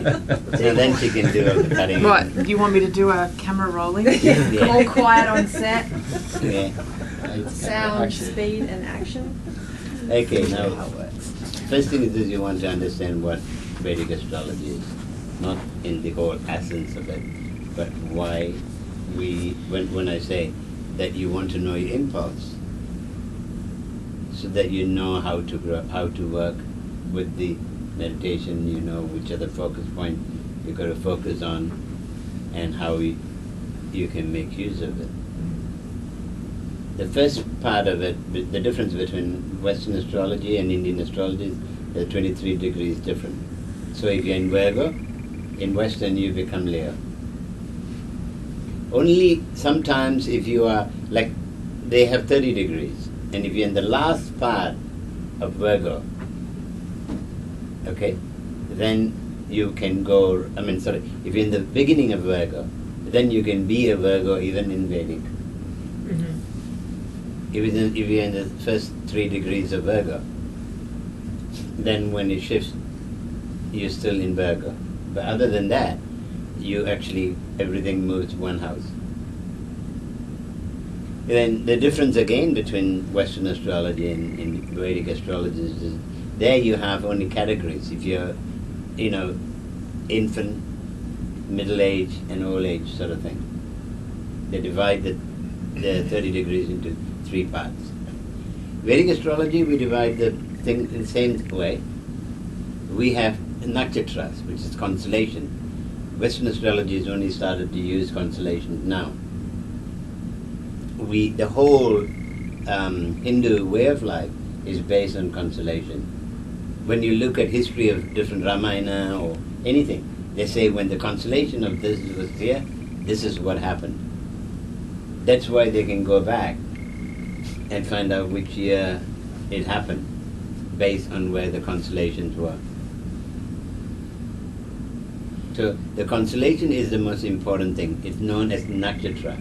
So then she can do all the cutting. What? Do you want me to do a camera rolling? Yeah. All quiet on set. Yeah. Sound, speed, and action. Okay, How now, it works. first thing is you want to understand what Vedic astrology is. Not in the whole essence of it, but why when I say that you want to know your impulse, so that you know how to work with the meditation, you know which are the focus point you've got to focus on, and how you can make use of it. The first part of it, the difference between Western astrology and Indian astrology is there are 23 degrees different. So if you're in Virgo, in Western you become Leo. Only sometimes if you are, like, they have 30 degrees, and if you're in the last part of Virgo, okay, then you can go, if you're in the beginning of Virgo, then you can be a Virgo even in Vedic. If you're in the first 3 degrees of Virgo, then when it shifts, you're still in Virgo. But other than that, you actually, everything moves one house. Then the difference again between Western astrology and Vedic astrology is there you have only categories. If you're, infant, middle age, and old age sort of thing. They divide the 30 degrees into 3 parts. Vedic astrology, we divide the thing in the same way. We have nakshatras, which is constellation. Western astrology has only started to use constellations now. The whole Hindu way of life is based on constellation. When you look at history of different Ramayana or anything, they say when the constellation of this was here, this is what happened. That's why they can go back and find out which year it happened based on where the constellations were. So the constellation is the most important thing. It's known as nakshatra.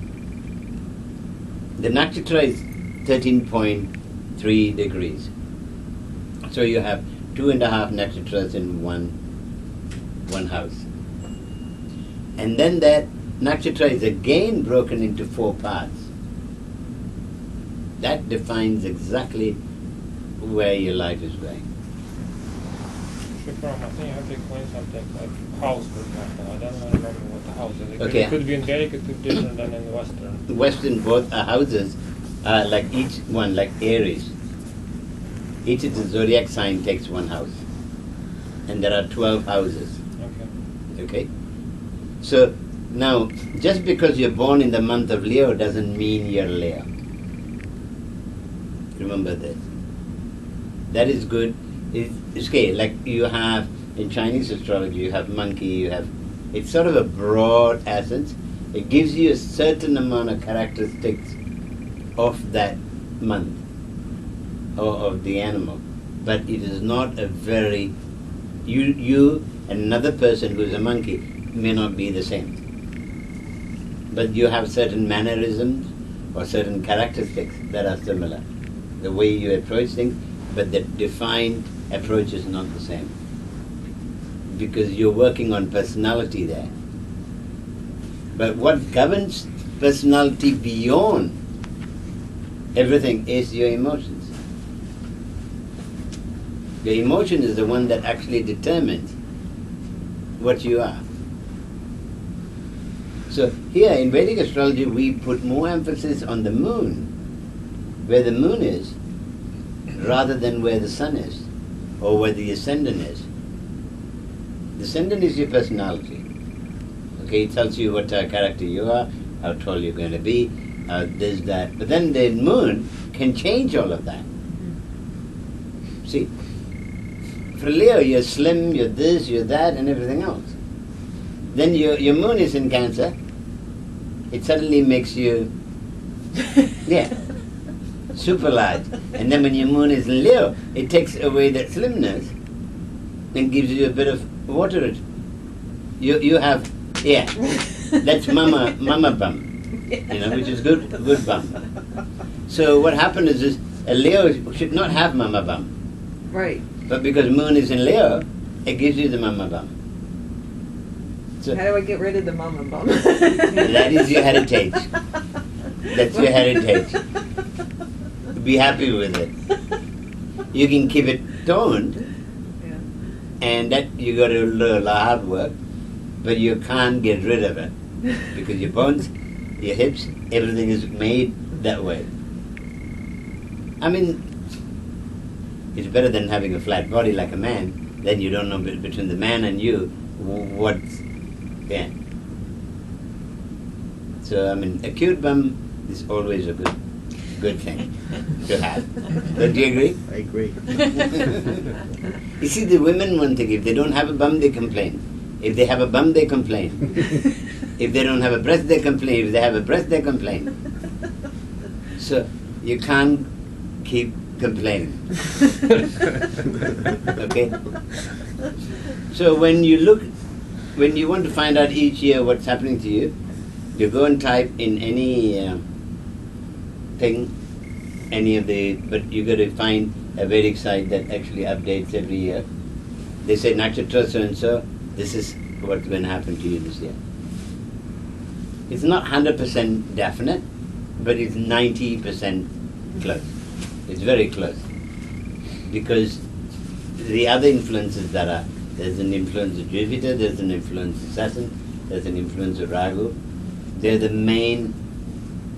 The nakshatra is 13.3 degrees. So you have 2.5 nakshatras in one house. And then that nakshatra is again broken into 4 parts. That defines exactly where your life is going. Shriparam, I think you have to explain something like house, for example. I don't remember what the house is. Okay. It could be in Vedic, it could be different than in Western. Western, both houses are like each one, like Aries. Each of the zodiac sign takes 1 house. And there are 12 houses. Okay? So, now, just because you're born in the month of Leo doesn't mean you're Leo. Remember this. That is good. It's okay, like you have, in Chinese astrology, you have monkey, it's sort of a broad essence. It gives you a certain amount of characteristics of that month, or of the animal. But it is not a very, you and another person who's a monkey may not be the same. But you have certain mannerisms or certain characteristics that are similar. The way you approach things, but the defined approach is not the same. Because you're working on personality there. But what governs personality beyond everything is your emotions. Your emotion is the one that actually determines what you are. So here in Vedic astrology we put more emphasis on the moon, where the moon is, rather than where the sun is, or where the ascendant is. The ascendant is your personality. Okay, it tells you what character you are, how tall you're going to be, this, that. But then the moon can change all of that. See, for Leo, you're slim, you're this, you're that, and everything else. Then your moon is in Cancer. It suddenly makes you, super large. And then when your moon is in Leo, it takes away that slimness and gives you a bit of water. You have, that's mama bum, which is good bum. So what happens is a Leo should not have mama bum. Right. But because moon is in Leo, it gives you the mama bum. So How do I get rid of the mama bum? that is your heritage. That's your heritage. Be happy with it. You can keep it toned, Yeah. and that you got to do a lot of hard work, but you can't get rid of it because your bones, your hips, everything is made that way. I mean, it's better than having a flat body like a man. Then you don't know between the man and you what's, yeah. So I mean, a cute bum is always a good thing to have. Don't you agree? I agree. You see, the women, one thing, if they don't have a bum, they complain. If they have a bum, they complain. If they don't have a breast, they complain. If they have a breast, they complain. So you can't keep complaining. Okay? So when you want to find out each year what's happening to you, you go and type in any thing, but you got to find a Vedic site that actually updates every year. They say nakshatra so and so, this is what's going to happen to you this year. It's not 100% definite, but it's 90% close. It's very close. Because the other influences there's an influence of Jupiter, there's an influence of Saturn, there's an influence of Rahu. They're the main.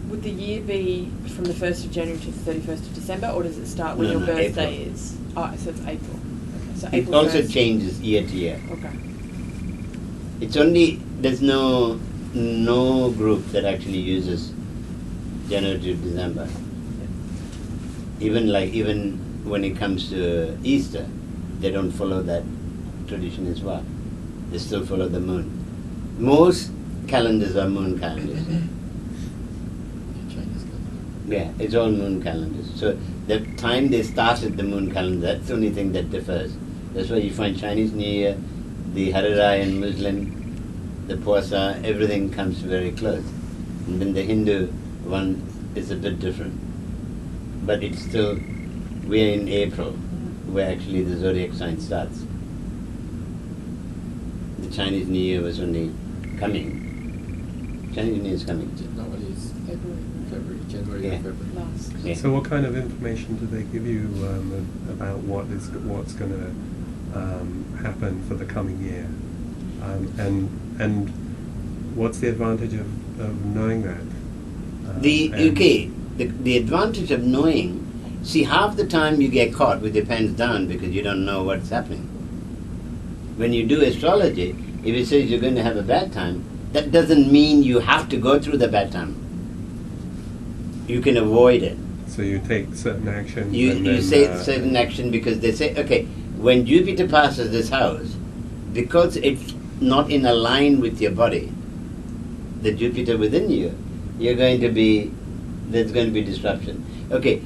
Would the year be from the 1st of January to the 31st of December, or does it start when No, your no, birthday April. is? Oh, so it's April. Okay. So It April also 1st. changes year to year. Okay. There's no group that actually uses January to December. Even when it comes to Easter, they don't follow that tradition as well. They still follow the moon. Most calendars are moon calendars. Chinese calendar. Yeah, it's all moon calendars. So the time they started the moon calendar, that's the only thing that differs. That's why you find Chinese New Year, the Hariran Muslim, the Puasa, everything comes very close. And then the Hindu one is a bit different. But it's still, we're in April, where actually the zodiac sign starts. The Chinese New Year was only coming. Chinese New Year is coming. Nowadays, February. January Yeah. and February. Last. Yeah. So what kind of information do they give you about what's going to happen for the coming year? And what's the advantage of knowing that? The advantage of knowing, see, half the time you get caught with your pants down because you don't know what's happening. When you do astrology, if it says you're going to have a bad time, that doesn't mean you have to go through the bad time. You can avoid it. So you take certain actions. You and then, say certain action because they say, okay, when Jupiter passes this house, because it's not in a line with your body, the Jupiter within you, there's going to be disruption. Okay,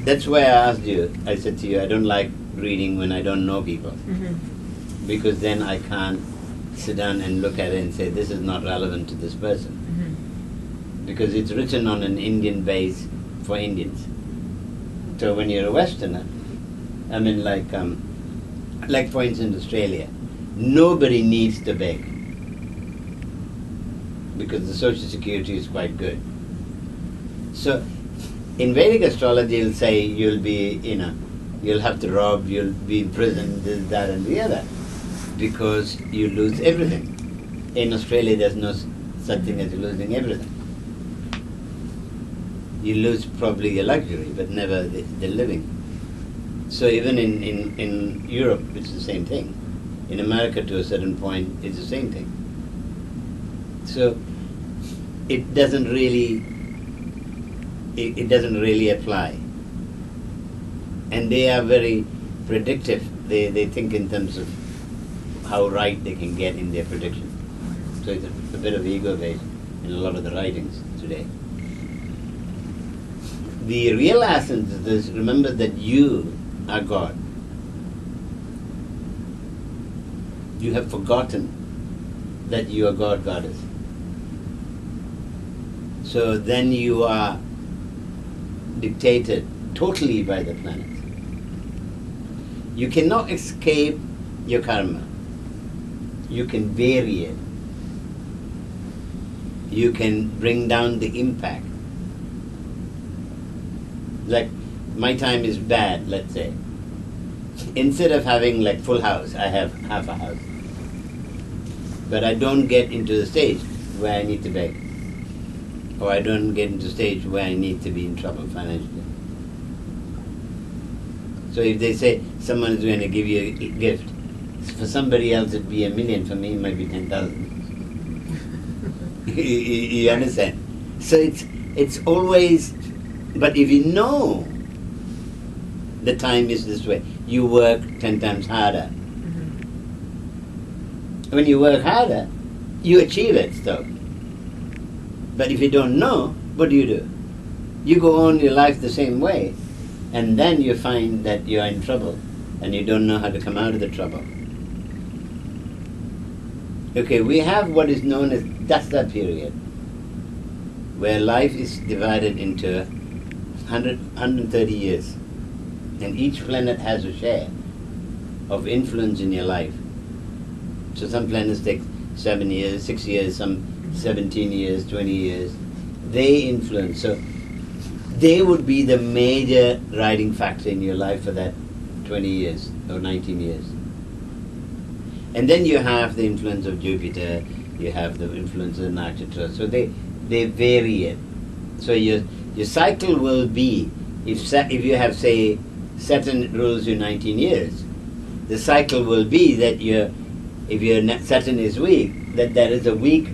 that's why I asked you, I said to you, I don't like reading when I don't know people. Mm-hmm. Because then I can't sit down and look at it and say, this is not relevant to this person. Mm-hmm. Because it's written on an Indian base for Indians. So when you're a Westerner, I mean like for instance Australia, nobody needs to beg. Because the social security is quite good. So in Vedic astrology it'll say you'll have to rob, you'll be in prison, this, that and the other. Because you lose everything. In Australia there's no such thing as losing everything. You lose probably your luxury, but never the living. So even in Europe it's the same thing. In America to a certain point it's the same thing. So it doesn't really apply. And they are very predictive. They think in terms of how right they can get in their prediction. So it's a bit of ego based in a lot of the writings today. The real essence is this: remember that you are God. You have forgotten that you are God, Goddess. So then you are dictated totally by the planets. You cannot escape your karma. you can vary it. You can bring down the impact. Like, my time is bad, let's say. Instead of having like full house, I have half a house. But I don't get into the stage where I need to beg. Or I don't get into the stage where I need to be in trouble financially. So if they say someone is going to give you a gift, for somebody else it'd be $1 million, for me it might be 10,000. You understand? So it's always, but if you know the time is this way, you work 10 times harder. When you work harder, you achieve it still. But if you don't know, what do? You go on your life the same way, and then you find that you're in trouble, and you don't know how to come out of the trouble. Okay, we have what is known as Dasa period, where life is divided into 130 years, and each planet has a share of influence in your life. So some planets take 7 years, 6 years, some 17 years, 20 years. They influence. So they would be the major driving factor in your life for that 20 years or 19 years. And then you have the influence of Jupiter, you have the influence of the nakshatra. So they vary it. So your cycle will be, if you have, say, Saturn rules you 19 years, the cycle will be that if your Saturn is weak, that there is a weak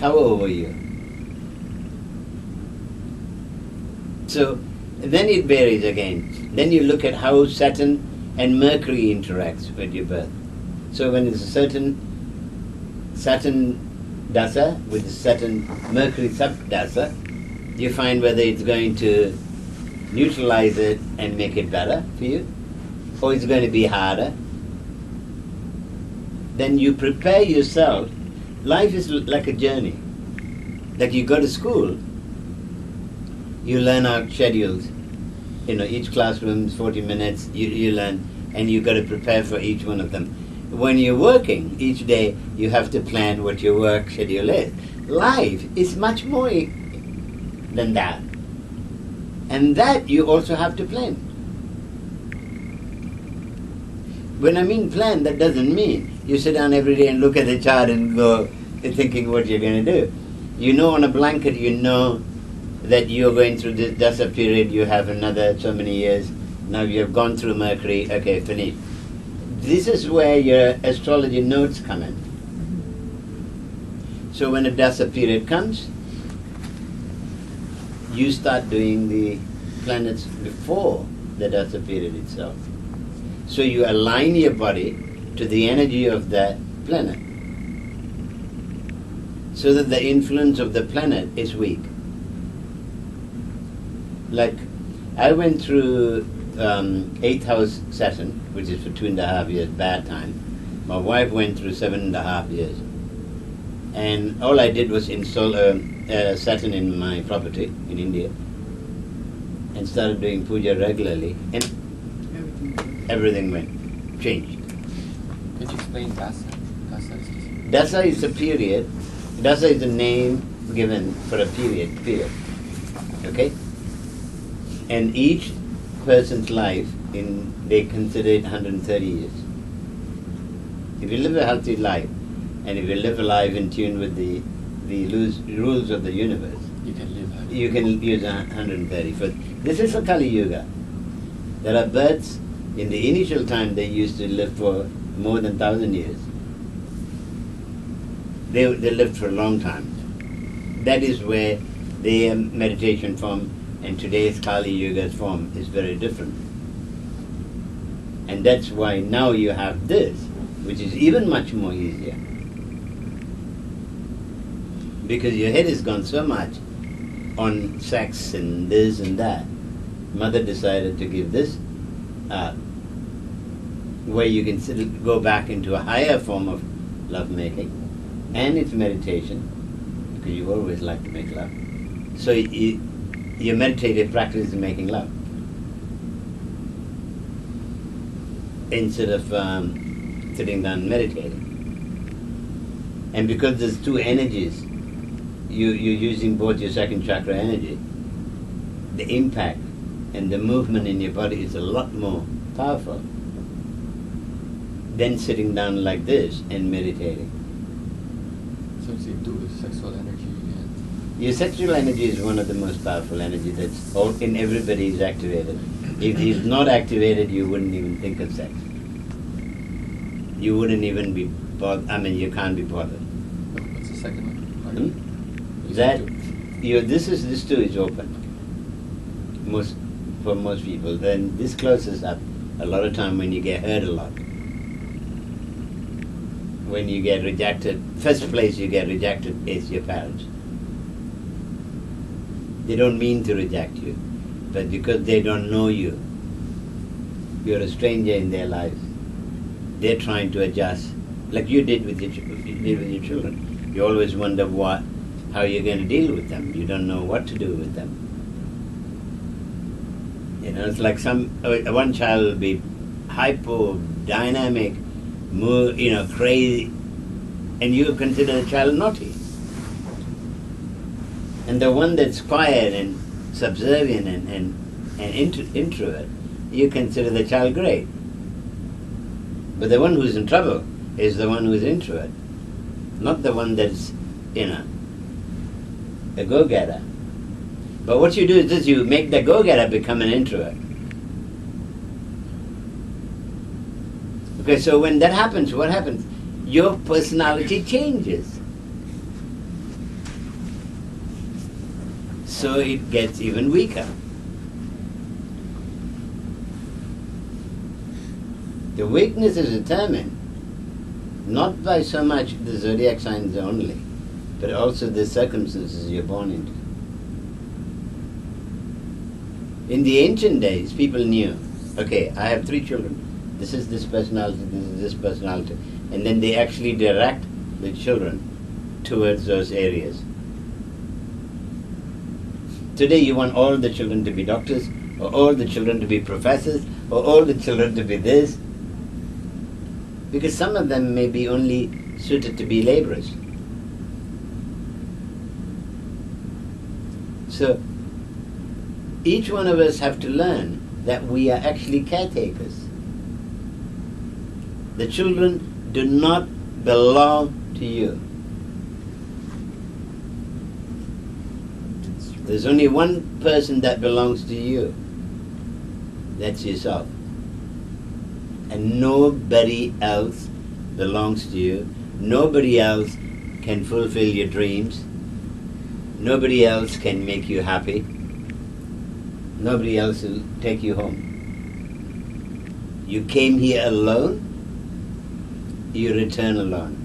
cover over you. So then it varies again. Then you look at how Saturn and Mercury interacts with your birth. So when it's a certain Saturn dasa with a certain Mercury sub-dasa, you find whether it's going to neutralize it and make it better for you, or it's going to be harder. Then you prepare yourself. Life is like a journey. Like you go to school, you learn out schedules. Each classroom is 40 minutes, you learn, and you got to prepare for each one of them. When you're working, each day you have to plan what your work schedule is. Life is much more than that. And that you also have to plan. When I mean plan, that doesn't mean you sit down every day and look at the chart and go thinking what you're going to do. On a blanket, you know that you're going through this dasa period, you have another so many years. Now you've gone through Mercury, okay, finish. This is where your astrology notes come in. So when a dasa period comes, you start doing the planets before the dasa period itself. So you align your body to the energy of that planet, so that the influence of the planet is weak. Like, I went through 8th house Saturn, which is for 2.5 years, bad time. My wife went through 7.5 years. And all I did was install Saturn in my property in India and started doing puja regularly, and everything changed. Could you explain dasa? Dasa is a period. Dasa is a name given for a period. Okay? And each person's life, they consider it 130 years. If you live a healthy life, and if you live a life in tune with the rules of the universe, you can use 130. This is a Kali Yuga. There are birds, in the initial time they used to live for more than 1,000 years. They lived for a long time. That is where their meditation form and today's Kali Yuga's form is very different. And that's why now you have this, which is even much more easier. Because your head has gone so much on sex and this and that. Mother decided to give this where you can go back into a higher form of lovemaking, and it's meditation, because you always like to make love. So your meditative practice is making love, instead of sitting down and meditating. And because there's two energies, you're using both your second chakra energy, the impact and the movement in your body is a lot more powerful than sitting down like this and meditating. So it's to do with sexual energy and Your sexual energy is one of the most powerful energy that's all in everybody is activated. If it's not activated, you wouldn't even think of sex. You wouldn't even be bothered. I mean, you can't be bothered. what's the second one? Hmm? That this too is open. For most people, then this closes up a lot of time when you get hurt a lot. When you get rejected, first place you get rejected is your parents. They don't mean to reject you, but because they don't know you, you're a stranger in their lives. They're trying to adjust, like you did with your children. You always wonder how you're going to deal with them. You don't know what to do with them. You know, it's like one child will be hypo, dynamic, crazy, and you consider the child naughty. And the one that's quiet and subservient and introvert, you consider the child great. But the one who's in trouble is the one who's introvert, not the one that's, a go-getter. But what you do is this, you make the go-getter become an introvert. Okay, so when that happens, what happens? Your personality changes. So it gets even weaker. The weakness is determined not by so much the zodiac signs only, but also the circumstances you're born into. In the ancient days, people knew, okay, I have 3 children. This is this personality, this is this personality. And then they actually direct the children towards those areas. Today you want all the children to be doctors, or all the children to be professors, or all the children to be this. Because some of them may be only suited to be laborers. So, each one of us have to learn that we are actually caretakers. The children do not belong to you. There's only one person that belongs to you. That's yourself. And nobody else belongs to you. Nobody else can fulfill your dreams. Nobody else can make you happy. Nobody else will take you home. You came here alone, you return alone.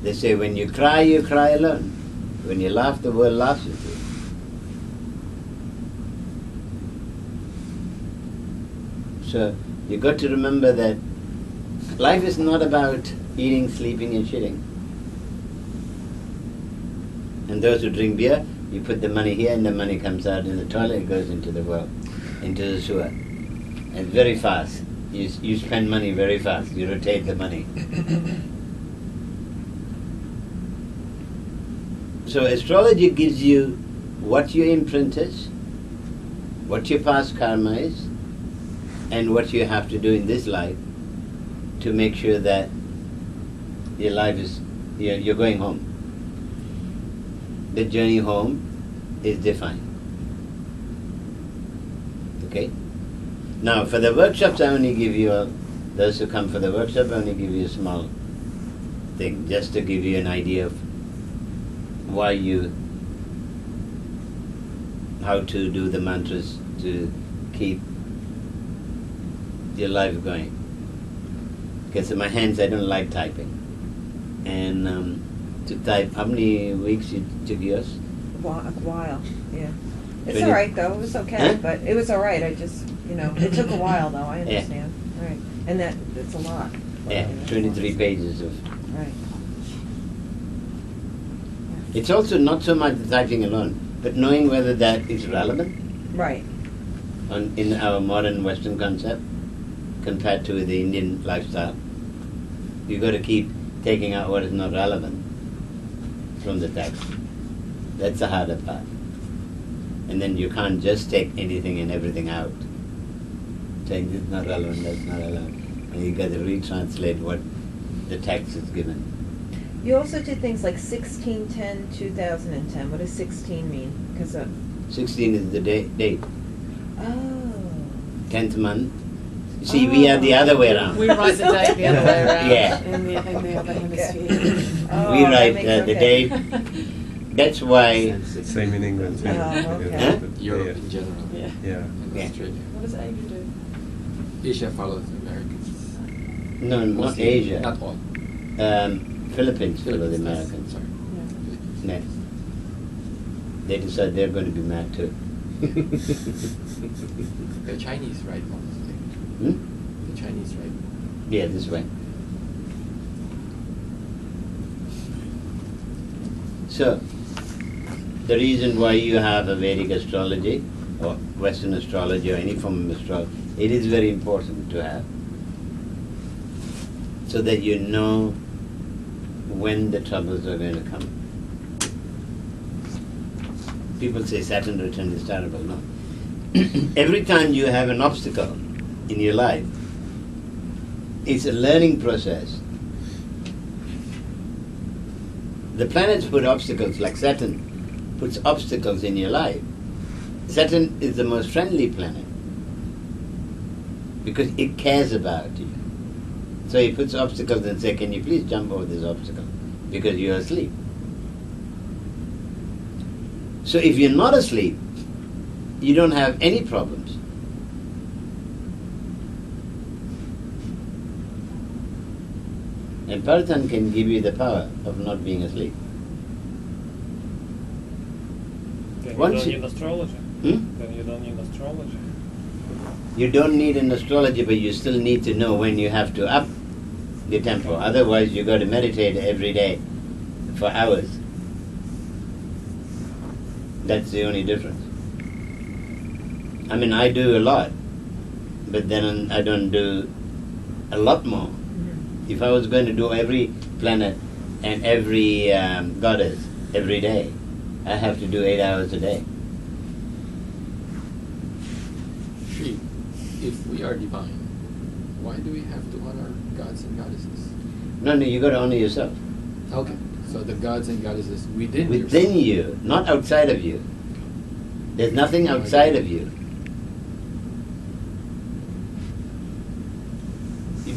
They say when you cry alone. When you laugh, the world laughs with you. So you got to remember that life is not about eating, sleeping and shitting. And those who drink beer, you put the money here and the money comes out in the toilet, it goes into the well, into the sewer. And very fast. You spend money very fast. You rotate the money. So astrology gives you what your imprint is, what your past karma is, and what you have to do in this life to make sure that your life is, you're going home. The journey home is defined. Okay? Now, for the workshops, I only give you, those who come for the workshop, I only give you a small thing, just to give you an idea of how to do the mantras to keep your life going. Because in my hands, I don't like typing. And to type, how many weeks you took yours? A while, yeah. It's 20 all right though. It was okay, Huh? but it was all right. I just, it took a while though. I understand. Right, and it's a lot. Yeah, 23 pages of. Right. It's also not so much the typing alone, but knowing whether that is relevant Right. in our modern Western concept compared to the Indian lifestyle. You got to keep taking out what is not relevant from the text. That's the harder part. And then you can't just take anything and everything out, saying this is not relevant, that's not relevant. And you got to retranslate what the text is given. You also did things like 1610, 2010. What does 16 mean? 16 is the date. Oh. 10th month. See, we are the other way around. We write the date the other way around. Yeah. In the other hemisphere. Oh, We that write makes the okay. date. That's why. Same in England too. Oh, okay. Huh? Europe in general. Yeah. Yeah. And Yeah. Australia. What does Asia do? Asia follows Americans. No, not Mostly, Asia. Not all. Philippines follow the Philippines, Americans. Sorry. Yeah. Next. They decide they're going to be mad too. The Chinese right mostly. Hmm? The Chinese right. Yeah, this way. So, the reason why you have a Vedic astrology or Western astrology or any form of astrology, it is very important to have, so that you know when the troubles are going to come. People say Saturn return is terrible. No. Every time you have an obstacle in your life, it's a learning process. The planets put obstacles, like Saturn puts obstacles in your life. Saturn is the most friendly planet because it cares about you. So he puts obstacles and says, can you please jump over this obstacle because you're asleep. So if you're not asleep, you don't have any problems. And ParaTan can give you the power of not being asleep. Then you Once don't you- need astrology. Hmm? Then you don't need astrology. You don't need an astrology, but you still need to know when you have to up the tempo. Otherwise, you got to meditate every day for hours. That's the only difference. I mean, I do a lot, but then I don't do a lot more. If I was going to do every planet and every goddess every day, I have to do 8 hours a day. Shri, if we are divine, why do we have to honor gods and goddesses? No, you got to honor yourself. Okay, so the gods and goddesses within Within yourself. you, not outside of you. There's nothing outside of you.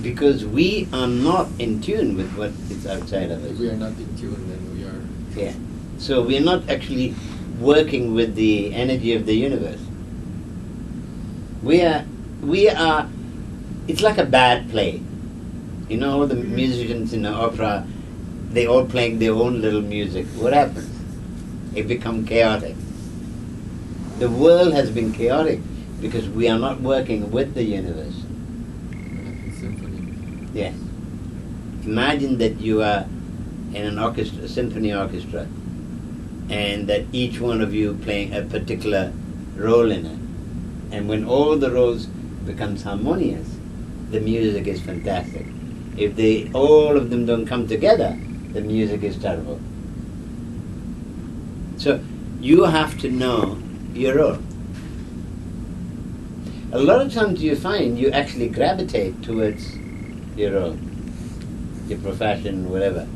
Because we are not in tune with what is outside of If us. we are not in tune, then we are. Yeah. So we are not actually working with the energy of the universe. We are, it's like a bad play. You know, all the musicians in the opera, they all playing their own little music. What happens? It becomes chaotic. The world has been chaotic because we are not working with the universe. Symphony. Yes. Imagine that you are in an orchestra, a symphony orchestra, and that each one of you playing a particular role in it. And when all the roles becomes harmonious, the music is fantastic. If all of them don't come together, the music is terrible. So you have to know your role. A lot of times you find you actually gravitate towards your role, your profession, whatever.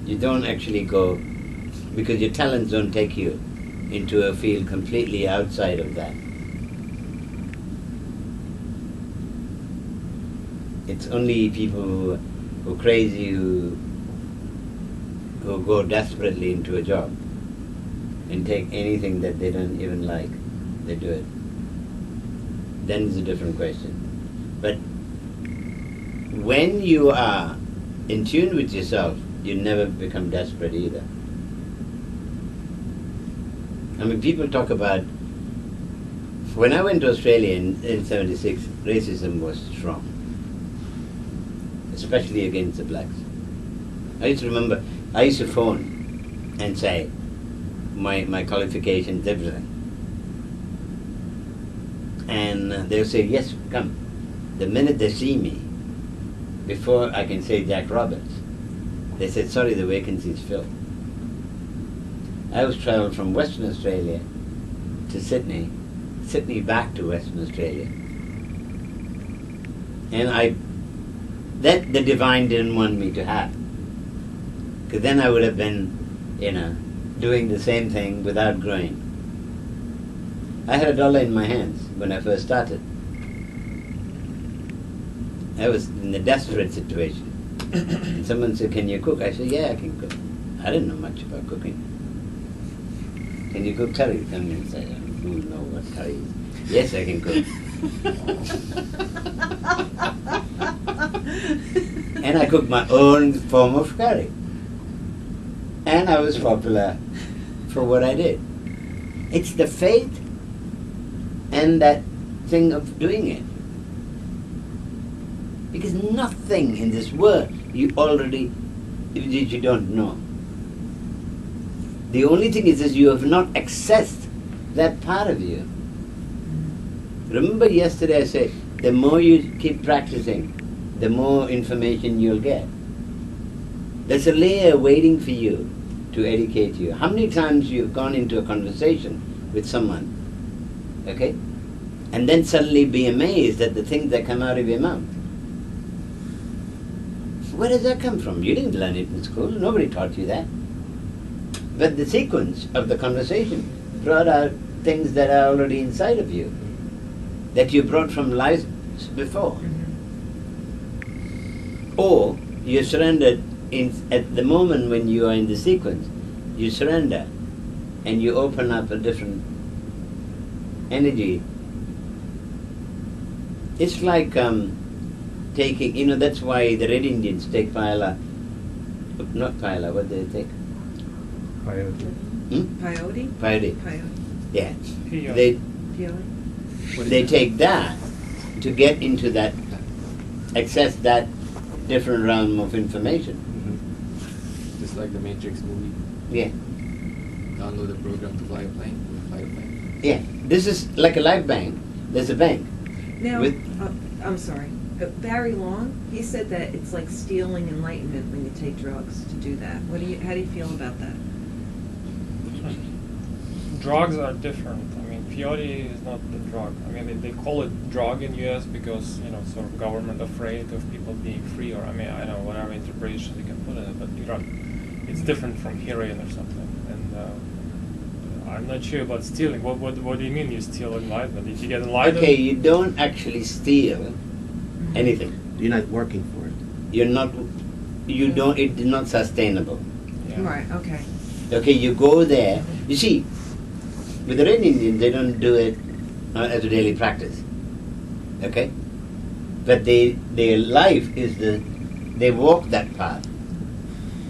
You don't actually go, because your talents don't take you into a field completely outside of that. It's only people who are crazy who go desperately into a job and take anything that they don't even like. They do it. Then it's a different question. But when you are in tune with yourself, you never become desperate either. I mean, people talk about, when I went to Australia in 76, racism was strong, especially against the blacks. I used to remember, I used to phone and say my qualifications, everything. And they'll say, yes, come. The minute they see me, before I can say Jack Roberts, they said, sorry, the vacancy is filled. I was traveled from Western Australia to Sydney, Sydney back to Western Australia. And that the divine didn't want me to have. Because then I would have been, doing the same thing without growing. I had $1 in my hands when I first started. I was in a desperate situation. And someone said, can you cook? I said, yeah, I can cook. I didn't know much about cooking. Can you cook curry? Come and say, who knows what curry is? Yes, I can cook. And I cooked my own form of curry. And I was popular for what I did. It's the faith and that thing of doing it. Because nothing in this world you don't know. The only thing is you have not accessed that part of you. Remember yesterday I said, the more you keep practicing, the more information you'll get. There's a layer waiting for you to educate you. How many times you've gone into a conversation with someone, okay? And then suddenly be amazed at the things that come out of your mouth. Where does that come from? You didn't learn it in school. Nobody taught you that. But the sequence of the conversation brought out things that are already inside of you, that you brought from lives before. Or you surrendered at the moment when you are in the sequence, you surrender and you open up a different energy. It's like taking, that's why the Red Indians take what do they take? Peyote. Peyote? Peyote. Peyote. Yeah. Peyote. They take that to get into that, access that different realm of information. Just like the Matrix movie. Yeah. Download the program to fly a plane. Fly a plane. Yeah. This is like a life bank. There's a bank. Now, With- I'm sorry. Barry Long, he said that it's like stealing enlightenment when you take drugs to do that. How do you feel about that? Drugs are different. I mean, peyote is not the drug. I mean, they call it drug in US because, sort of government afraid of people being free, or I know whatever interpretation you can put in it, but it's different from heroin or something. And I'm not sure about stealing. What do you mean you steal enlightenment? Did you get enlightened? Okay, you don't actually steal anything. You're not working for it. It is not sustainable. Yeah. Right, okay. Okay, you go there. You see, with the Red Indians, they don't do it as a daily practice. Okay? But their life is they walk that path.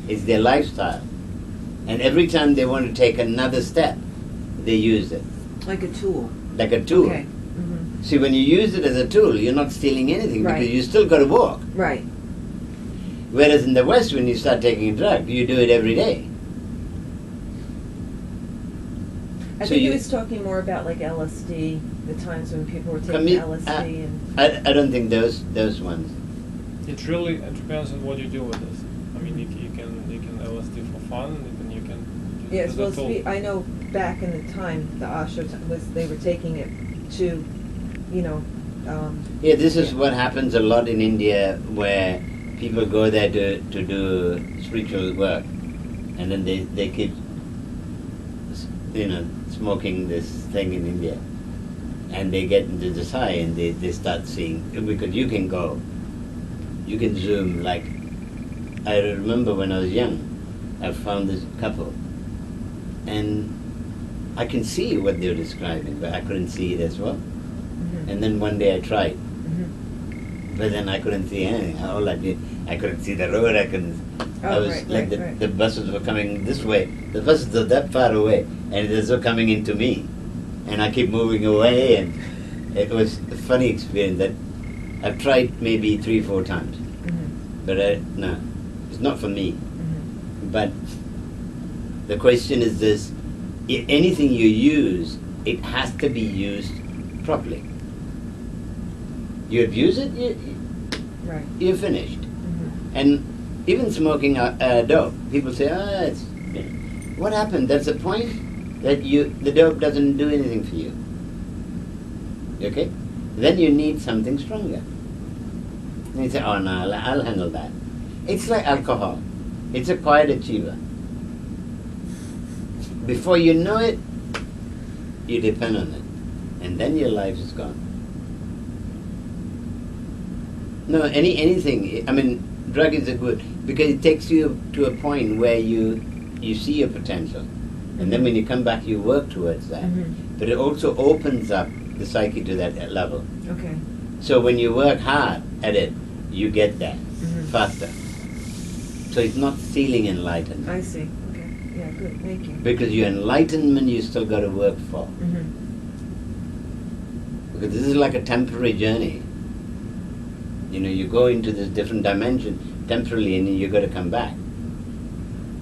It's their lifestyle. And every time they want to take another step, they use it. Like a tool. Like a tool. Okay. Mm-hmm. See, when you use it as a tool, you're not stealing anything Right. because you still got to walk. Right. Whereas in the West, when you start taking a drug, you do it every day. I So think he you- was talking more about like LSD, the times when people were taking Commi- LSD and... I don't think those ones. It depends on what you do with this. I mean, you can LSD for fun, and you can use Yeah, it it's as a supposed to tool. be, I know back in the time, the Osho they were taking it to, Yeah, this is what happens a lot in India, where people go there to do spiritual work, and then they keep, smoking this thing in India, and they get into this high, and they start seeing, because you can zoom, like, I remember when I was young, I found this couple, and I can see what they were describing, but I couldn't see it as well. And then one day I tried, but then I couldn't see anything. All I did, I couldn't see the road. I was right, like right. the buses were coming this way. The buses were that far away, and they were coming into me, and I keep moving away. And it was a funny experience that I've tried maybe 3-4 times, but no, it's not for me. But the question is this: anything you use, it has to be used properly. You abuse it, Right. you're finished. And even smoking dope, people say, it's, what happened? That's the point that the dope doesn't do anything for you. Okay? Then you need something stronger. And you say, oh no, I'll handle that. It's like alcohol. It's a quiet achiever. Before you know it, you depend on it. And then your life is gone. No, anything. I mean, drug is a good, because it takes you to a point where you see your potential. And then when you come back, you work towards that. Mm-hmm. But it also opens up the psyche to that level. Okay. So when you work hard at it, you get that Mm-hmm. faster. So it's not feeling enlightened. I see. Okay. Yeah, good. Thank you. Because your enlightenment you still got to work for. Mm-hmm. Because this is like a temporary journey. You know, you go into this different dimension temporarily and you got to come back.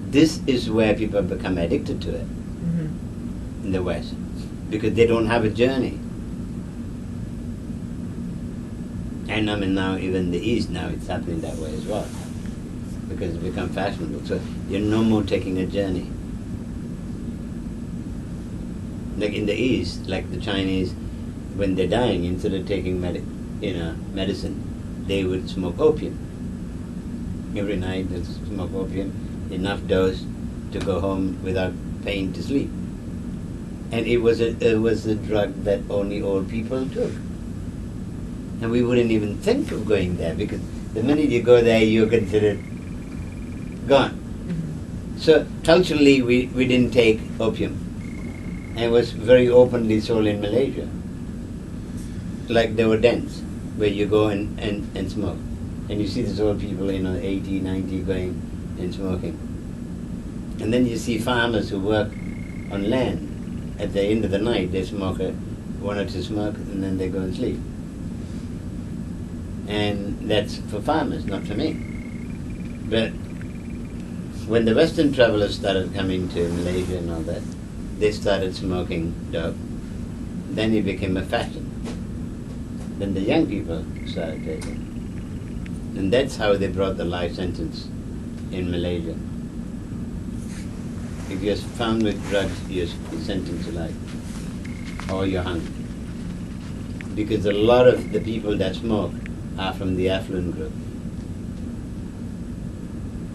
This is where people become addicted to it Mm-hmm. in the West. Because they don't have a journey. And I mean now even in the East now it's happening that way as well. Because it's become fashionable. So you're no more taking a journey. Like in the East, like the Chinese, when they're dying, instead of taking medicine, they would smoke opium. Every night they smoke opium, enough dose to go home without pain to sleep. And it was a drug that only old people took. And we wouldn't even think of going there, because the minute you go there, you're considered gone. Mm-hmm. So culturally, we didn't take opium. And it was very openly sold in Malaysia. Like there were dens where you go and smoke. And you see these old people, 80, 90 going and smoking. And then you see farmers who work on land. At the end of the night, they smoke one or two smoke, and then they go and sleep. And that's for farmers, not for me. But when the Western travelers started coming to Malaysia and all that, they started smoking dope. Then it became a fashion. Then the young people started taking. And that's how they brought the life sentence in Malaysia. If you're found with drugs, you're sentenced to life. Or you're hung. Because a lot of the people that smoke are from the affluent group.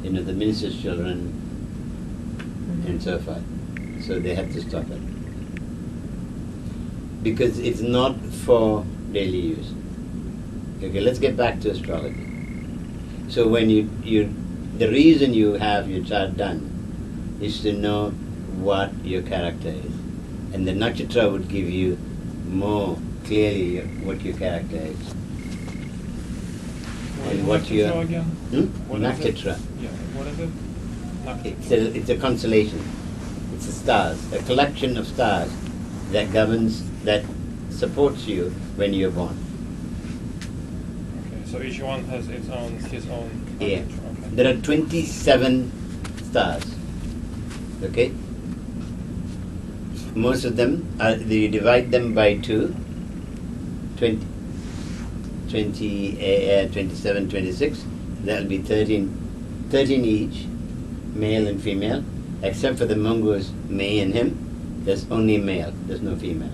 The minister's children and so forth. So they have to stop it. Because it's not for daily use. Okay, let's get back to astrology. So when the reason you have your chart done is to know what your character is. And the nakshatra would give you more clearly what your character is. And what your again? What is it? nakshatra. Yeah, what is it? Nakshatra. It's a constellation. It's the stars, a collection of stars that supports you when you're born. Okay, so each one has his own Yeah. nakshatra. Okay. There are 27 stars. Okay? Most of them, you divide them by 2, 20, 27, 26, that'll be 13 each, male and female, except for the mongoose, me and him, there's only male, there's no female.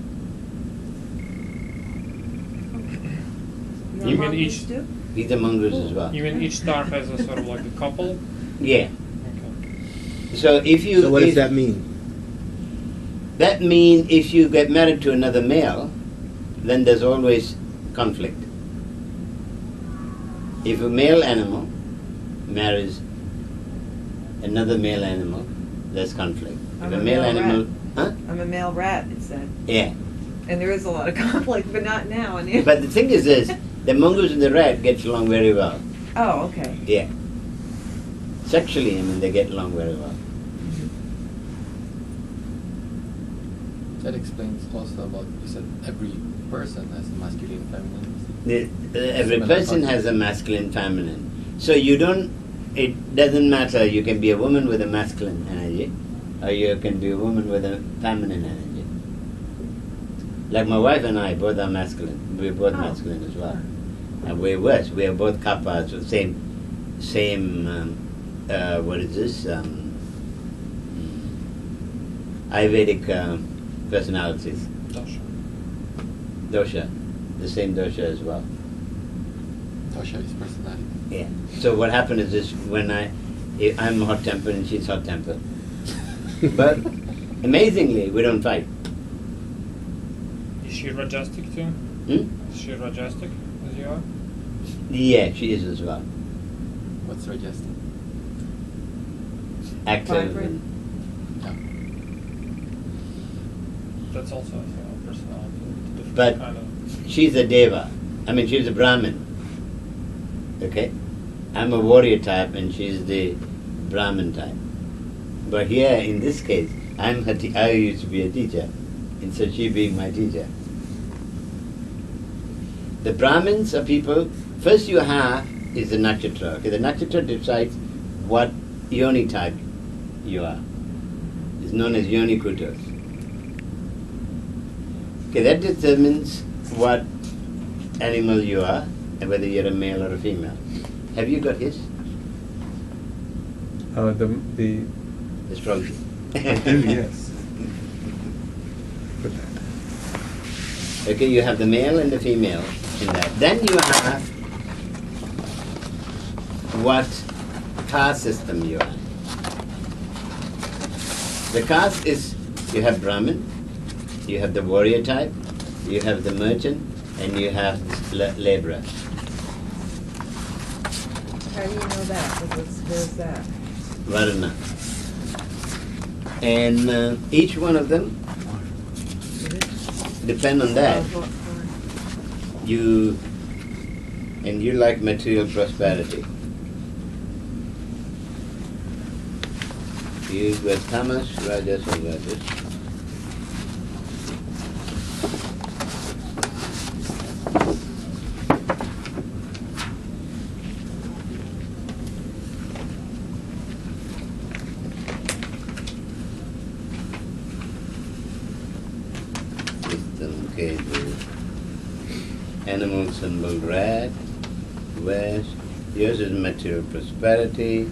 Your You mean mom each- used to? These are mongoose as well. You mean each star has a sort of like a couple? Yeah. Okay. So if you... So what does if- that mean? That means if you get married to another male, then there's always conflict. If a male animal marries another male animal, there's conflict. I'm If a a male male animal... Huh? I'm a male rat, it said. Yeah. And there is a lot of conflict, but not now. And But the thing is this, the mongoose and the rat gets along very well. Oh, okay. Yeah. Sexually, they get along very well. That explains also about, you said every person has a masculine and feminine. Every Similar person concept. has a masculine, feminine. So it doesn't matter, you can be a woman with a masculine energy, or you can be a woman with a feminine energy. Like my wife and I, both are masculine. We're both Oh. masculine as well. And we're worse, we are both kappas, so same same, what is this? Ayurvedic personalities. Dasha. Dosha. The same dosha as well. Dosha is personality. Yeah. So what happened is this, when I'm hot-tempered and she's hot-tempered. But amazingly, we don't fight. Is she Rajastic too? Hmm? Is she Rajastic as you are? Yeah, she is as well. What's Rajastic? Active. Vibrant. Yeah. That's also a personality. Different But kind of. she's a deva. I mean, she's a Brahmin. Okay? I'm a warrior type and she's the Brahmin type. But here, in this case, I used to be a teacher, and so she being my teacher. The Brahmins are people, first you have is the nakshatra. Okay? The nakshatra decides what yoni type you are. It's known as yoni kutos. Okay, that determines what animal you are and whether you're a male or a female. Have you got his? The Astrology. yes. Put that. Okay, you have the male and the female in that. Then you have what caste system you are. The caste is, you have Brahmin, you have the warrior type, you have the merchant, and you have laborer. How do you know that? Where's that? Varna. And each one of them depend on that. You like material prosperity. You were tamas, rajas, or rajas. Okay, the animal symbol rat, west. Yours is material prosperity.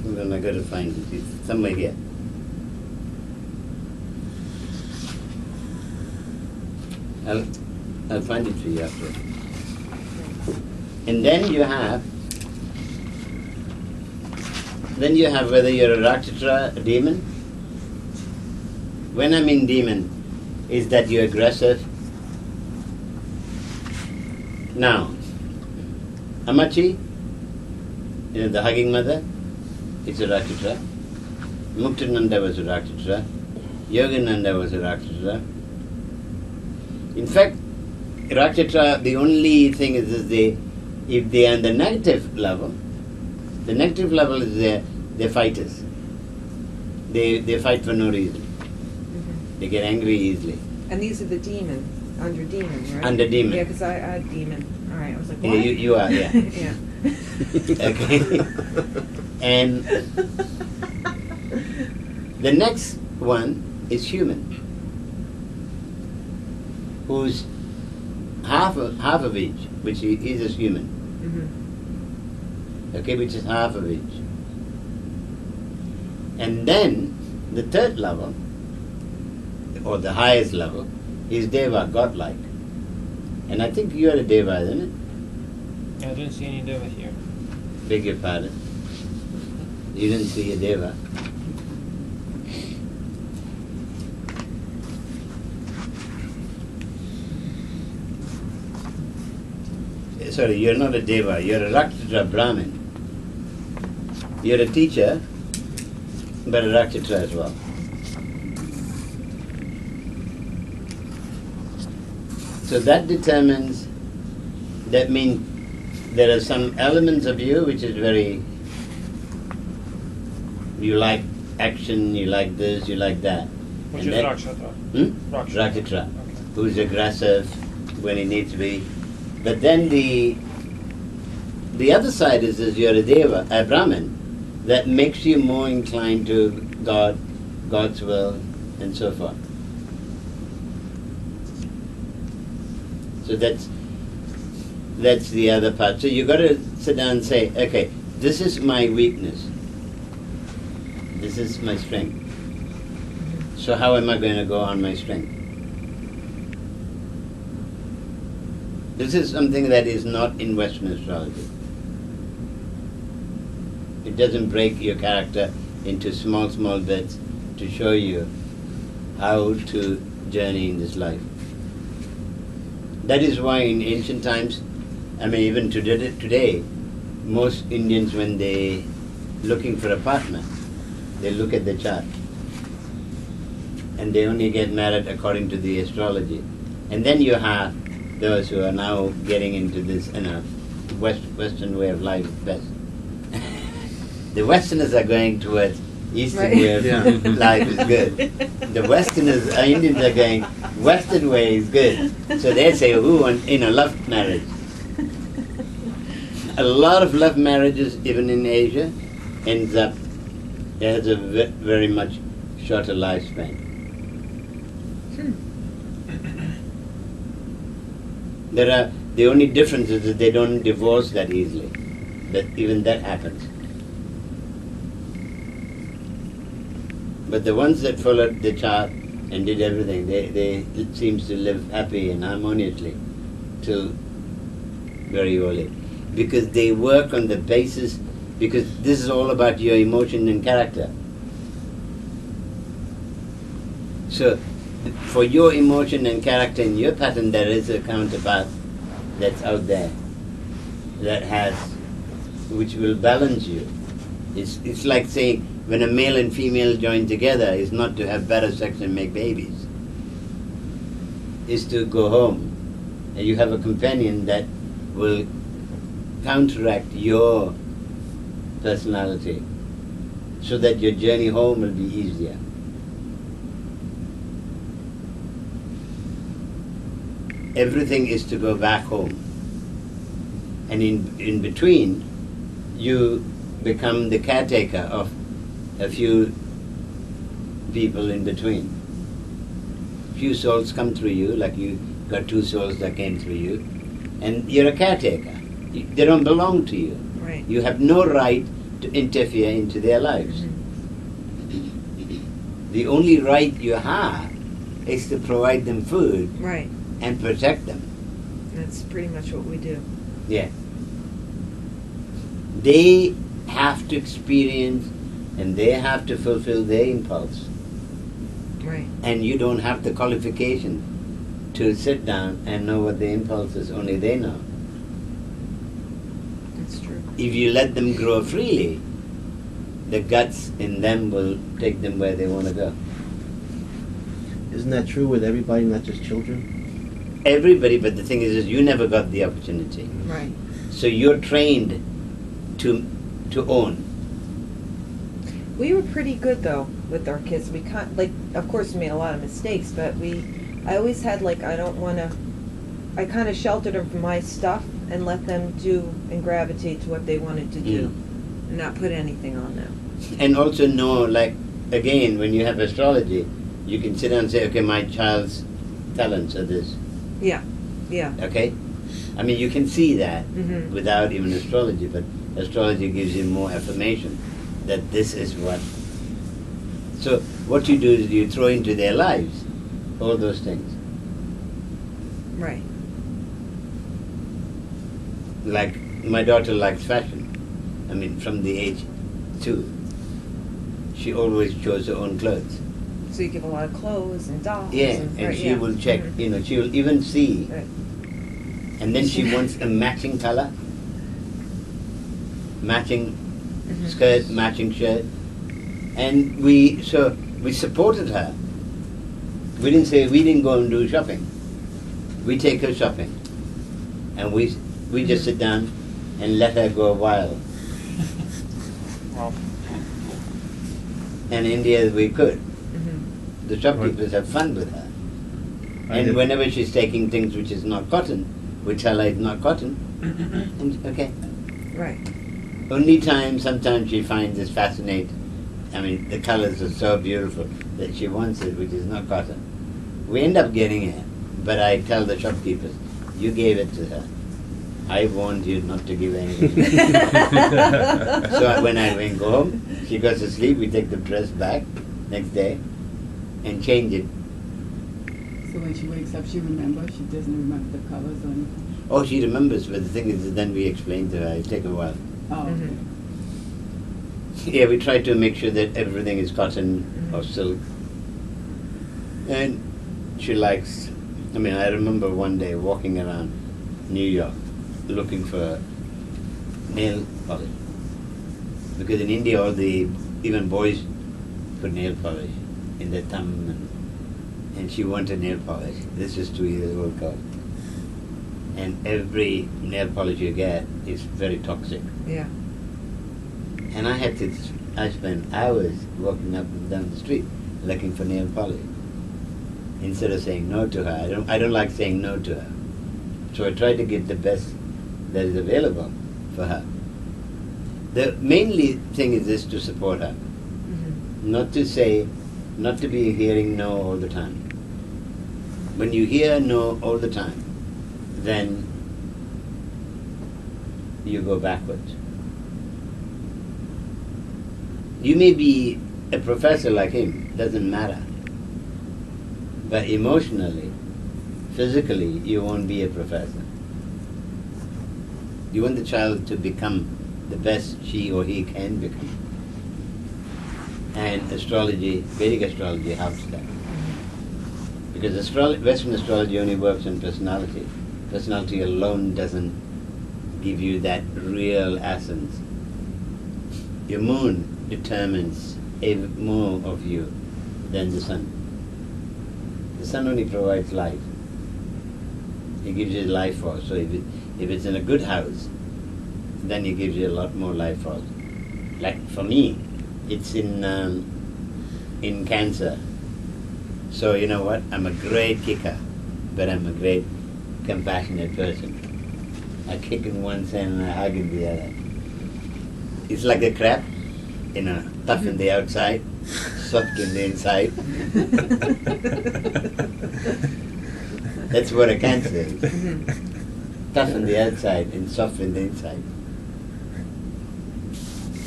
Then I got to find it. It's somewhere here. I'll find it for you after. And then you have whether you're a Rakshatra, a demon. When I mean demon, is that you're aggressive. Now, Amachi, the hugging mother, it's a Rakshatra. Muktananda was a Rakshatra. Yogananda was a Rakshatra. In fact, Rakshatra, the only thing is if they are on the negative level is they're fighters. They fight for no reason. Mm-hmm. They get angry easily. And these are the demon, under demon, right? Under demon. Yeah, because I had demon. All right, I was like, Yeah, what? you are, yeah. Yeah. Okay. And the next one is human, who's half of each, which is a human. Mm-hmm. Okay, which is half of each. And then the third level, or the highest level, is Deva, godlike. And I think you're a Deva, isn't it? I didn't see any Deva here. Beg your pardon. You didn't see a Deva. Sorry, you're not a Deva, you're a Rakshatra Brahmin. You're a teacher, but a Rakshatra as well. So that determines, that means there are some elements of you which is very, you like action, you like this, you like that. Which And is then- Rakshatra. Rakshatra, Okay. who's aggressive when he needs to be. But then the other side is you're a deva, a Brahmin, that makes you more inclined to God, God's will, and so forth. So that's the other part. So you got to sit down and say, okay, this is my weakness. This is my strength. So how am I going to go on my strength? This is something that is not in Western astrology. It doesn't break your character into small bits to show you how to journey in this life. That is why in ancient times, I mean even today, most Indians when they looking for a partner, they look at the chart. And they only get married according to the astrology. And then you have those who are now getting into this, Western way of life best. The Westerners are going towards Eastern Right. way of Yeah. life is good. The Westerners, Indians are going, Western way is good. So they say, who want, love marriage. A lot of love marriages, even in Asia, ends up, it has a very much shorter lifespan. The only difference is that they don't divorce that easily. That even that happens. But the ones that followed the chart and did everything, they seems to live happy and harmoniously till very early. Because they work on the basis, because this is all about your emotion and character. So for your emotion and character in your pattern, there is a counterpart that's out there which will balance you. It's like saying when a male and female join together is not to have better sex and make babies. Is to go home and you have a companion that will counteract your personality so that your journey home will be easier. Everything is to go back home. And in between, you become the caretaker of a few people in between. Few souls come through you, like you got two souls that came through you, and you're a caretaker. They don't belong to you. Right. You have no right to interfere into their lives. The only right you have is to provide them food Right. and protect them. That's pretty much what we do. Yeah. They have to experience and they have to fulfill their impulse. Right. And you don't have the qualification to sit down and know what the impulse is, only they know. That's true. If you let them grow freely, the guts in them will take them where they want to go. Isn't that true with everybody, not just children? Everybody, but the thing is you never got the opportunity. Right. So you're trained to own. We were pretty good though with our kids. We of course we made a lot of mistakes, but I always had I kind of sheltered them from my stuff and let them do and gravitate to what they wanted to do and not put anything on them. And also know, again, when you have astrology, you can sit down and say, okay, my child's talents are this. Yeah. Yeah. Okay? I mean, you can see that Mhm. without even astrology, but astrology gives you more affirmation that this is what. So what you do is you throw into their lives all those things. Right. Like my daughter likes fashion. I mean, from the age 2, she always chose her own clothes. So you give a lot of clothes and dolls. Yeah, and and right, she yeah. will check, Mhm. she will even see, Right. and then she wants a matching color, matching Mhm. skirt, matching shirt, and we supported her. We didn't go and do shopping. We take her shopping, and we just sit down and let her go wild. Well, And in India we could. Mm-hmm. The shopkeepers have fun with her. I And did- whenever she's taking things which is not cotton, we tell her it's not cotton. And okay. Right. Only time sometimes she finds this fascinating. I mean, the colors are so beautiful that she wants it, which is not cotton. We end up getting it, but I tell the shopkeepers, you gave it to her. I warned you not to give anything. So when I went go home, she goes to sleep, we take the dress back next day and change it. So when she wakes up, she remembers. She doesn't remember the colors or anything. Oh, she remembers, but the thing is that then we explain to her, it take a while. Oh, okay. Mm-hmm. Yeah, we try to make sure that everything is cotton or silk. And she likes, I mean, I remember one day walking around New York looking for nail polish. Because in India, even boys put nail polish in their thumb, and she wanted nail polish. This is 2 years old girl. And every nail polish you get is very toxic. Yeah. And I spent hours walking up and down the street looking for nail polish instead of saying no to her. I don't like saying no to her. So I try to get the best that is available for her. The mainly thing is this, to support her. Mm-hmm. Not to be hearing no all the time. When you hear no all the time, then you go backwards. You may be a professor like him, doesn't matter. But emotionally, physically, you won't be a professor. You want the child to become the best she or he can become. And astrology, Vedic astrology helps that. Because Western astrology only works on personality. Personality alone doesn't give you that real essence. Your moon determines more of you than the sun. The sun only provides life. It gives you life force. So if it's in a good house, then it gives you a lot more life force. Like for me, it's in Cancer. So you know what? I'm a great kicker, but I'm a great compassionate person. I kick in one side and I hug in the other. It's like a crab, tough in the outside, soft in the inside. That's what a Cancer is. Tough on the outside and soft in the inside.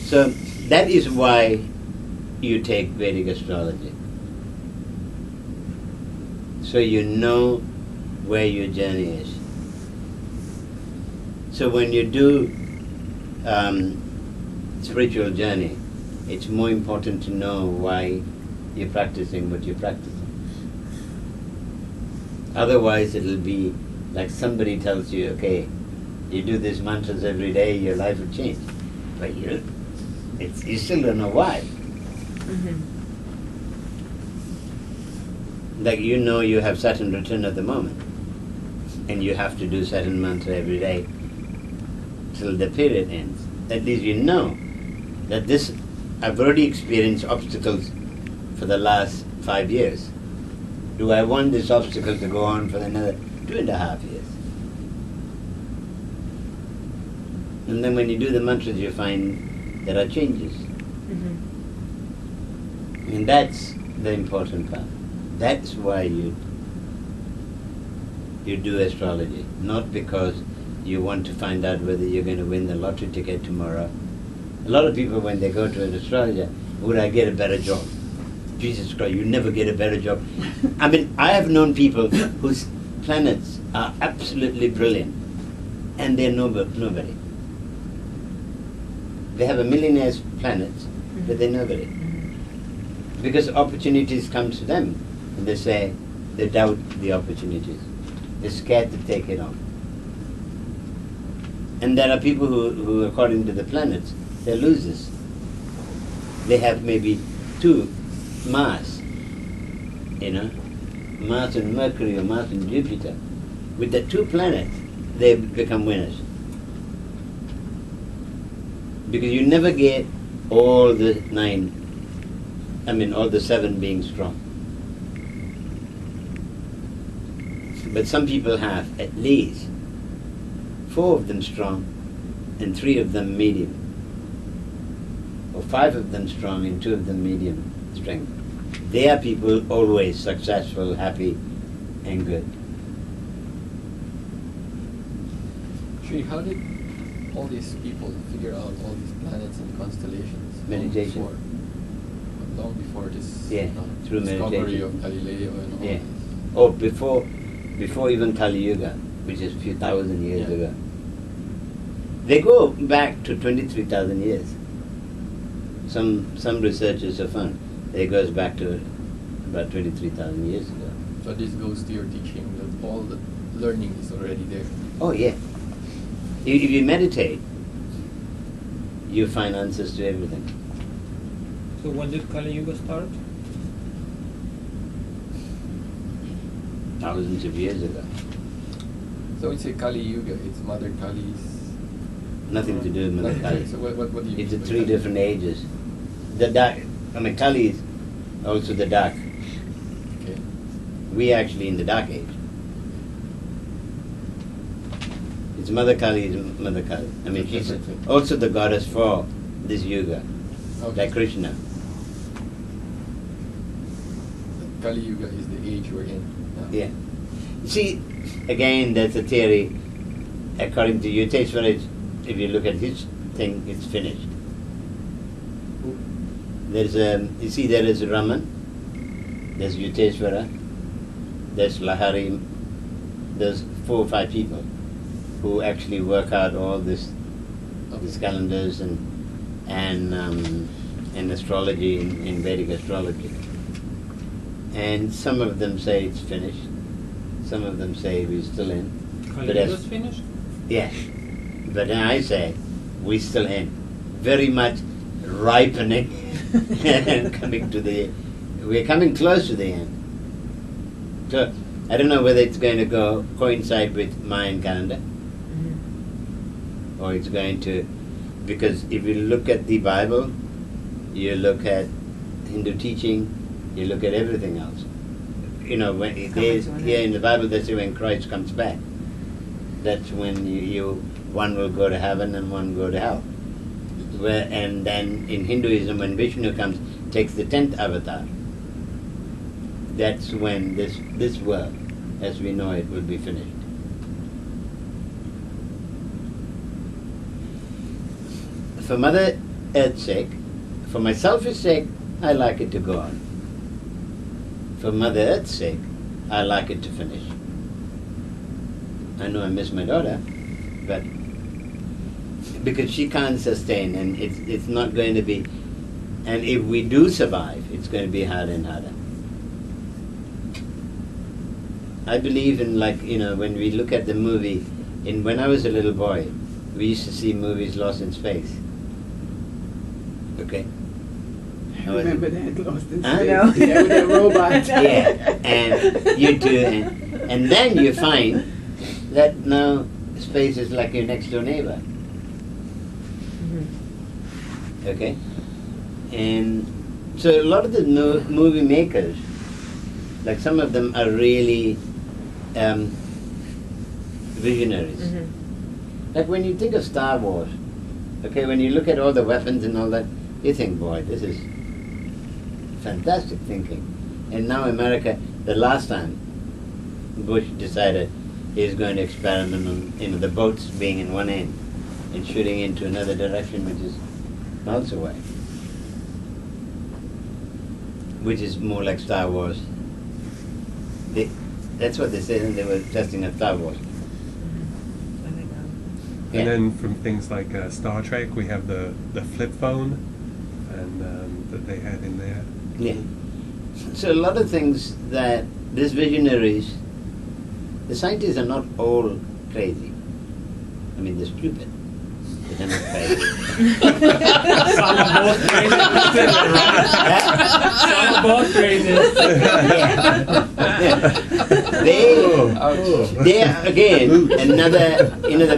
So that is why you take Vedic astrology. So you know where your journey is. So when you do spiritual journey, it's more important to know why you're practicing what you're practicing. Otherwise it'll be like somebody tells you, okay, you do these mantras every day, your life will change. But you still don't know why. Mm-hmm. Like you have Saturn return at the moment, and you have to do Saturn mantra every day till the period ends. At least you know that I've already experienced obstacles for the last 5 years. Do I want this obstacle to go on for another 2.5 years? And then when you do the mantras, you find there are changes. Mm-hmm. And that's the important part. That's why you do astrology, not because you want to find out whether you're going to win the lottery ticket tomorrow. A lot of people, when they go to an astrologer, would I get a better job? Jesus Christ, you never get a better job. I mean, I have known people whose planets are absolutely brilliant, and they're nobody. They have a millionaire's planets, but they're nobody. Because opportunities come to them, and they doubt the opportunities. They're scared to take it on. And there are people who according to the planets, they're losers. They have maybe 2 Mars, Mars and Mercury or Mars and Jupiter. With the 2 planets, they become winners. because you never get all the 9, all the 7 being strong. But some people have at least 4 of them strong and 3 of them medium, or 5 of them strong and 2 of them medium strength. They are people always successful, happy, and good. Shri, how did all these people figure out all these planets and constellations? Meditation. Long before this Through discovery meditation. of Galileo and all Yeah. this. Oh, before even Kali Yuga, which is a few thousand years Yeah. ago. They go back to 23,000 years. Some researchers have found that it goes back to about 23,000 years ago. So this goes to your teaching that all the learning is already there. Oh yeah. If you meditate, you find answers to everything. So when did Kali Yuga start? Thousands of years ago. So when you say Kali Yuga, it's Mother Kali's. Nothing to do with Mother Kali. So what do you It's mean the by 3 Kali? different ages. The dark, Kali is also the dark. Okay. We are actually in the dark age. It's Mother Kali is Mother Kali. She's also the goddess for this yuga, Okay. like Krishna. Kali Yuga is the age we're in now. Yeah. See, again, that's a theory. According to Yuteshwara, if you look at his thing, it's finished. There's you see, there is Raman, there's Yuteshwara, there's Lahari, there's 4 or 5 people who actually work out all these calendars and astrology in Vedic astrology. And some of them say it's finished. Some of them say we're still in. Kali But Yuga's finished? Yeah. But then I say we're still in. Very much ripening and we're coming close to the end. So I don't know whether it's going to coincide with Mayan calendar, or it's going to, because if you look at the Bible, you look at Hindu teaching, you look at everything else. When in the Bible they say when Christ comes back, that's when one will go to heaven and one go to hell. And then in Hinduism, when Vishnu comes, takes the 10th avatar, that's when this world, as we know it, will be finished. For Mother Earth's sake, for my selfish sake, I like it to go on. For Mother Earth's sake, I like it to finish. I know I miss my daughter, but because she can't sustain, and it's not going to be, and if we do survive, it's going to be harder and harder. I believe in, when we look at the movie, when I was a little boy, we used to see movies Lost in Space. Okay? I remember that Lost in Huh? Space. No. Yeah, with that robot. Yeah, and you do, and then you find that now space is like your next door neighbor. Okay? And so a lot of the movie makers, like some of them are really visionaries. Like when you think of Star Wars, okay, when you look at all the weapons and all that, you think, boy, this is fantastic thinking. And now America, the last time Bush decided he's going to experiment on the boats being in one end and shooting into another direction, which is miles away, which is more like Star Wars. That's what they said, and they were testing at Star Wars. Yeah. And then from things like Star Trek, we have the flip phone, and that they had in there. Yeah. So a lot of things that these visionaries, the scientists are not all crazy. I mean, they're stupid, but they're not crazy. Some are both crazy. Some are both crazy. They are, again, another, the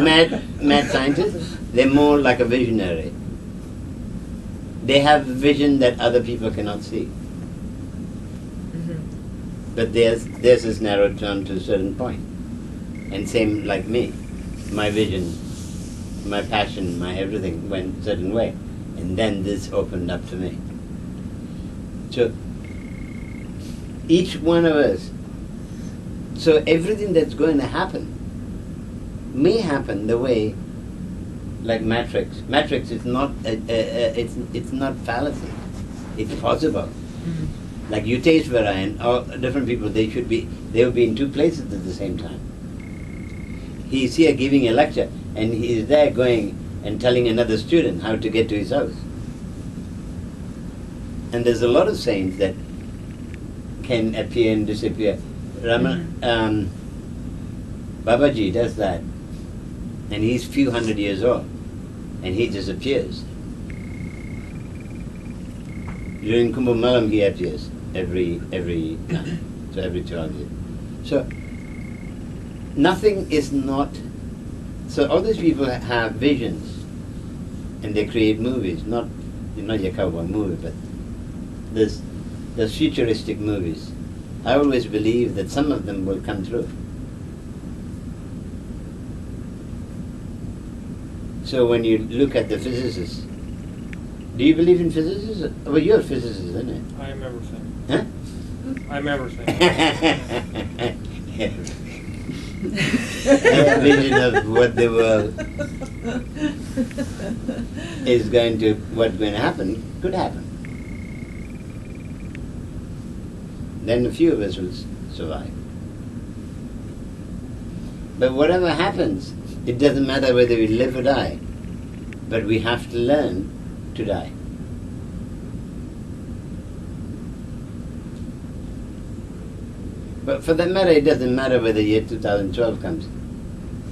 mad scientists, they're more like a visionary. they have vision that other people cannot see. But theirs is narrowed down to a certain point. And same like me. My vision, my passion, my everything went a certain way. And then this opened up to me. So each one of us, so everything that's going to happen may happen the way, like Matrix. Matrix is not it's not fallacy. It's possible. Like you taste Varayan, all different people, they will be in two places at the same time. He is here giving a lecture, and he is there going and telling another student how to get to his house. And there's a lot of saints that can appear and disappear. Babaji does that, and he's few hundred years old, and he disappears. During Kumbh Melam he appears every time, so every 12 years. So nothing is not. So all these people have visions, and they create movies. Not your cowboy movie, but there's futuristic movies. I always believe that some of them will come true. So when you look at the physicists, do you believe in physicists? Well, you're a physicist, isn't it? I am everything. Huh? I'm everything. A vision of what the world is going to, what's going to happen, could happen. Then a few of us will survive. But whatever happens, it doesn't matter whether we live or die, but we have to learn to die. But for that matter, it doesn't matter whether year 2012 comes.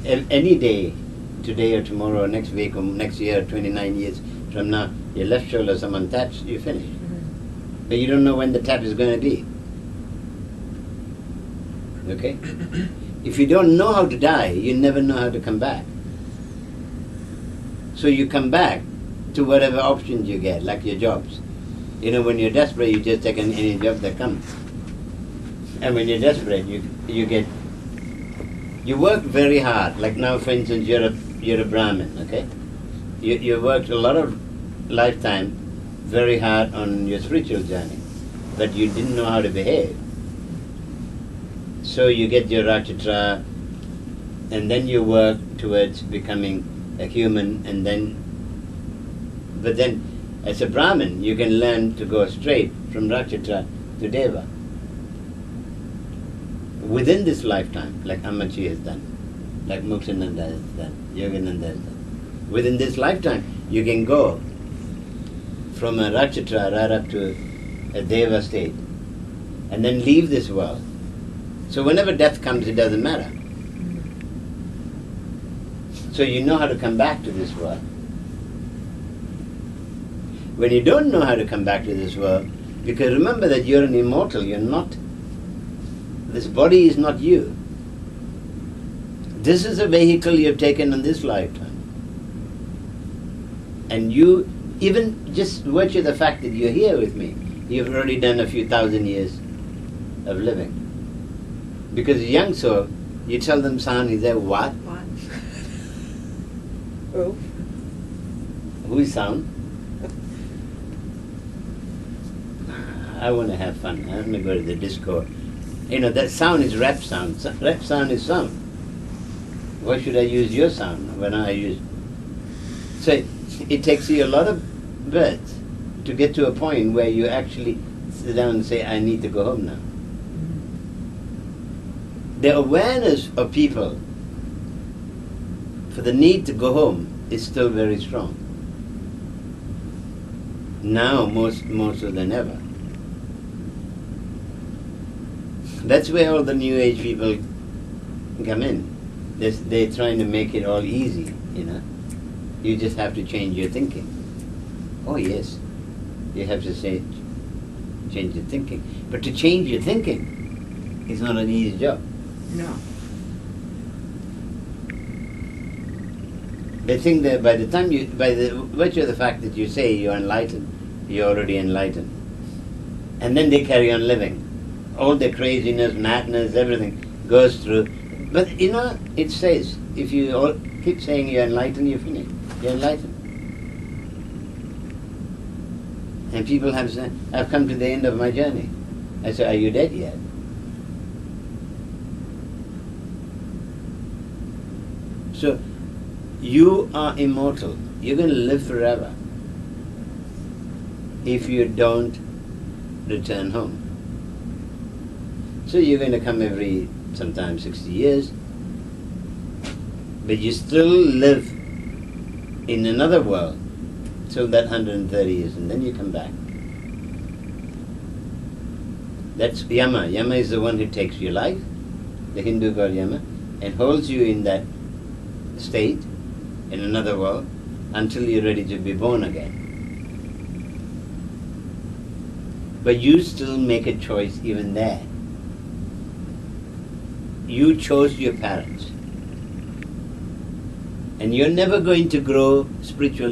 Any day, today or tomorrow or next week or next year, 29 years from now, your left shoulder someone taps, you're finished. But you don't know when the tap is going to be. Okay? If you don't know how to die, you never know how to come back. So you come back to whatever options you get, like your jobs. You know, when you're desperate, you just take any job that comes. And when you're desperate, you work very hard. Like now, for instance, you're a Brahmin, okay? You worked a lot of lifetime very hard on your spiritual journey, but you didn't know how to behave. So you get your Rakshatra, and then you work towards becoming a human, but then as a Brahmin, you can learn to go straight from Rakshatra to Deva. Within this lifetime, like Amachi has done, like Muksananda has done, Yogananda has done. Within this lifetime, you can go from a Rakshatra right up to a Deva state, and then leave this world. So whenever death comes, it doesn't matter. So you know how to come back to this world. When you don't know how to come back to this world, because remember that you're an immortal, you're not. This body is not you. This is a vehicle you've taken in this lifetime. And you, even just virtue of the fact that you're here with me, you've already done a few thousand years of living. Because a young soul, you tell them sound, he says, what? What? Oh. Who is sound? I want to have fun. I want to go to the disco. You know, that sound is rap sound. Rap sound is sound. Why should I use your sound when I use... So it takes you a lot of births to get to a point where you actually sit down and say, I need to go home now. The awareness of people for the need to go home is still very strong. Now, more so than ever. That's where all the New Age people come in. They're trying to make it all easy, you know. You just have to change your thinking. Oh yes, you have to change your thinking. But to change your thinking is not an easy job. No. They think that by the virtue of the fact that you say you're enlightened, you're already enlightened. And then they carry on living. All the craziness, madness, everything goes through. But it says, if you all keep saying you're enlightened, you're finished. You're enlightened. And people have said, I've come to the end of my journey. I say, are you dead yet? So, you are immortal. You're going to live forever if you don't return home. So you're going to come every, sometimes 60 years, but you still live in another world till that 130 years, and then you come back. That's Yama. Yama is the one who takes your life, the Hindu god Yama, and holds you in that state, in another world, until you're ready to be born again. But you still make a choice even there. You chose your parents. And you're never going to grow spiritually